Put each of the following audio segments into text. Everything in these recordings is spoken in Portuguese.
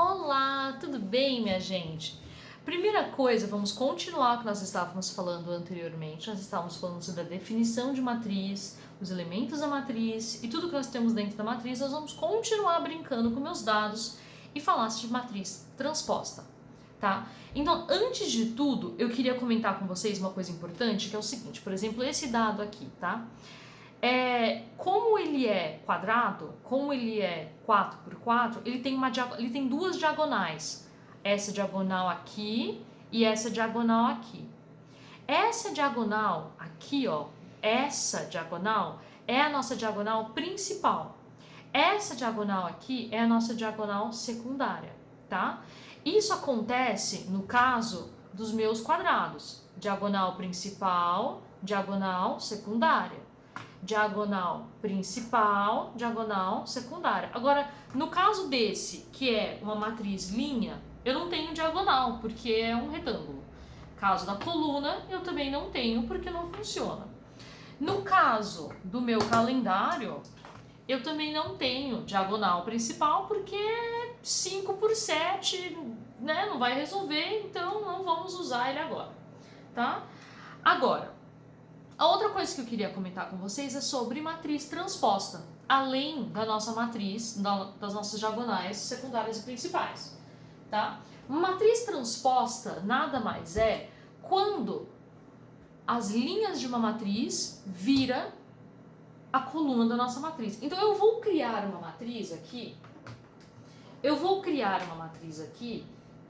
Olá, tudo bem, minha gente? Primeira coisa, vamos continuar o que nós estávamos falando anteriormente. Nós estávamos falando sobre a definição de matriz, os elementos da matriz e tudo que nós temos dentro da matriz. Nós vamos continuar brincando com meus dados e falar de matriz transposta, tá? Então, antes de tudo, eu queria comentar com vocês uma coisa importante, que é o seguinte, por exemplo, esse dado aqui, tá? Como ele é quadrado, como ele é 4 por 4, ele tem duas diagonais. Essa diagonal aqui e essa diagonal aqui. Essa diagonal aqui, ó, essa diagonal é a nossa diagonal principal. Essa diagonal aqui é a nossa diagonal secundária, tá? Isso acontece no caso dos meus quadrados. Diagonal principal, diagonal secundária. Diagonal principal, diagonal secundária. Agora, no caso desse, que é uma matriz linha, eu não tenho diagonal, porque é um retângulo. Caso da coluna, eu também não tenho, porque não funciona. No caso do meu calendário, eu também não tenho diagonal principal, porque 5 por 7, né, não vai resolver, então não vamos usar ele agora, tá? Agora, a outra coisa que eu queria comentar com vocês é sobre matriz transposta, além da nossa matriz, das nossas diagonais secundárias e principais, tá? Matriz transposta nada mais é quando as linhas de uma matriz vira a coluna da nossa matriz. Então eu vou criar uma matriz aqui,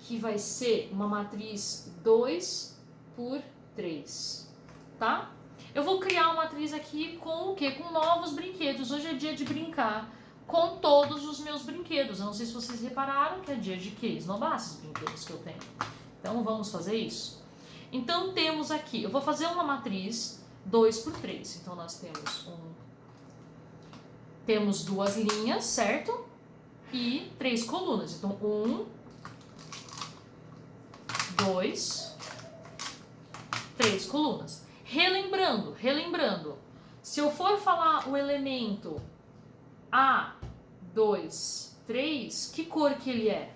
que vai ser uma matriz 2 por 3, tá? Eu vou criar uma matriz aqui com o quê? Com novos brinquedos. Hoje é dia de brincar com todos os meus brinquedos. Eu não sei se vocês repararam que é dia de quê? Esnobar esses brinquedos que eu tenho. Então vamos fazer isso? Então temos aqui, eu vou fazer uma matriz 2 por 3. Então nós temos duas linhas, certo? E 3 colunas. Então 1, 2, 3 colunas. Relembrando, se eu for falar o elemento A2, 3, que cor que ele é?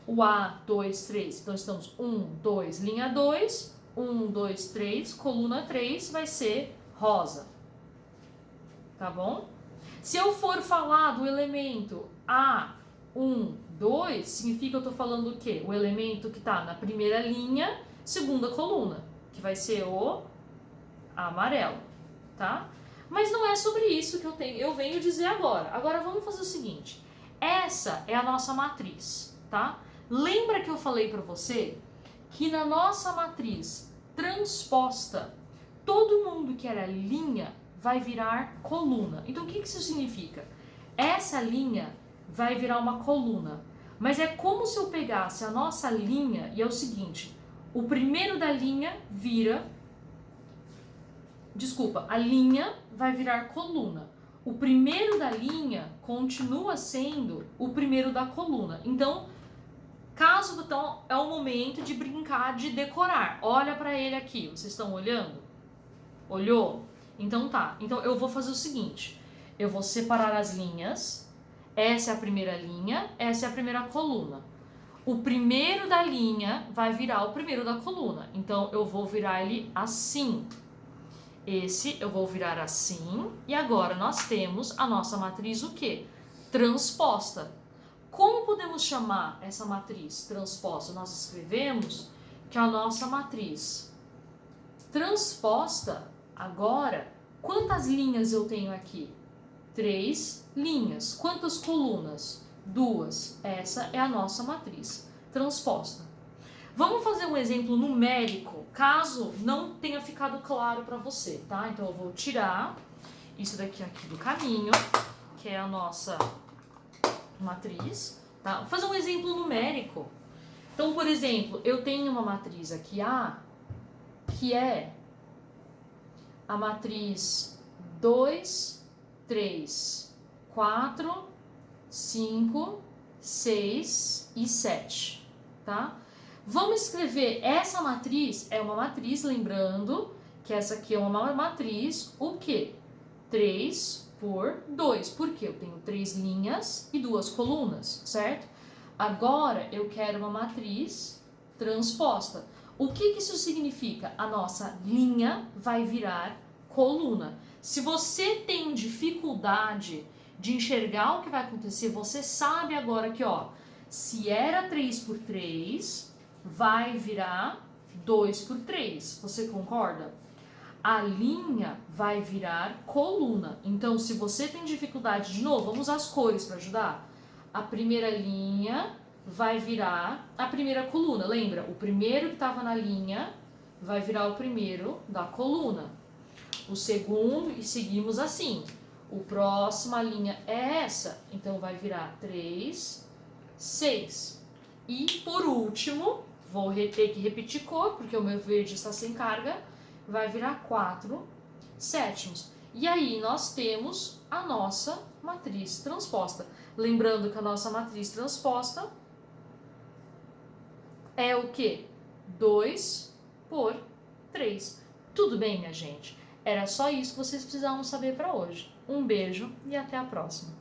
O A2, 3, então estamos 1, 2, linha 2, 1, 2, 3, coluna 3 vai ser rosa, tá bom? Se eu for falar do elemento A1, 2, significa que eu estou falando o quê? O elemento que está na primeira linha, segunda coluna, que vai ser o amarelo, tá? Mas não é sobre isso que eu venho dizer agora. Agora vamos fazer o seguinte, essa é a nossa matriz, tá? Lembra que eu falei para você que na nossa matriz transposta, todo mundo que era linha vai virar coluna. Então o que isso significa? Essa linha vai virar uma coluna, mas é como se eu pegasse a nossa linha e é o seguinte, o primeiro da linha a linha vai virar coluna. O primeiro da linha continua sendo o primeiro da coluna. Então, é o momento de brincar, de decorar. Olha para ele aqui, vocês estão olhando? Olhou? Então tá. Então eu vou fazer o seguinte, eu vou separar as linhas. Essa é a primeira linha, essa é a primeira coluna. O primeiro da linha vai virar o primeiro da coluna. Então eu vou virar ele assim. Esse eu vou virar assim. E agora nós temos a nossa matriz o quê? Transposta. Como podemos chamar essa matriz transposta? Nós escrevemos que a nossa matriz transposta, agora, quantas linhas eu tenho aqui? 3 linhas. Quantas colunas? 2. Essa é a nossa matriz transposta. Vamos fazer um exemplo numérico, caso não tenha ficado claro para você, tá? Então eu vou tirar isso daqui do caminho, que é a nossa matriz, tá? Vou fazer um exemplo numérico. Então, por exemplo, eu tenho uma matriz aqui A, que é a matriz 2, 3, 4, 5, 6 e 7, tá? Vamos escrever essa matriz, é uma matriz, lembrando que essa aqui é uma matriz, o quê? 3 por 2, porque eu tenho 3 linhas e 2 colunas, certo? Agora eu quero uma matriz transposta. O que isso significa? A nossa linha vai virar coluna. Se você tem dificuldade de enxergar o que vai acontecer, você sabe agora que, ó, se era 3 por 3, vai virar 2 por 3. Você concorda? A linha vai virar coluna. Então, se você tem dificuldade, de novo, vamos usar as cores para ajudar. A primeira linha vai virar a primeira coluna. Lembra? O primeiro que estava na linha vai virar o primeiro da coluna. O segundo, e seguimos assim. O próxima linha é essa. Então, vai virar 3, 6. E, por último, vou ter que repetir cor, porque o meu verde está sem carga. Vai virar 4 sétimos. E aí nós temos a nossa matriz transposta. Lembrando que a nossa matriz transposta é o quê? 2 por 3. Tudo bem, minha gente? Era só isso que vocês precisavam saber para hoje. Um beijo e até a próxima.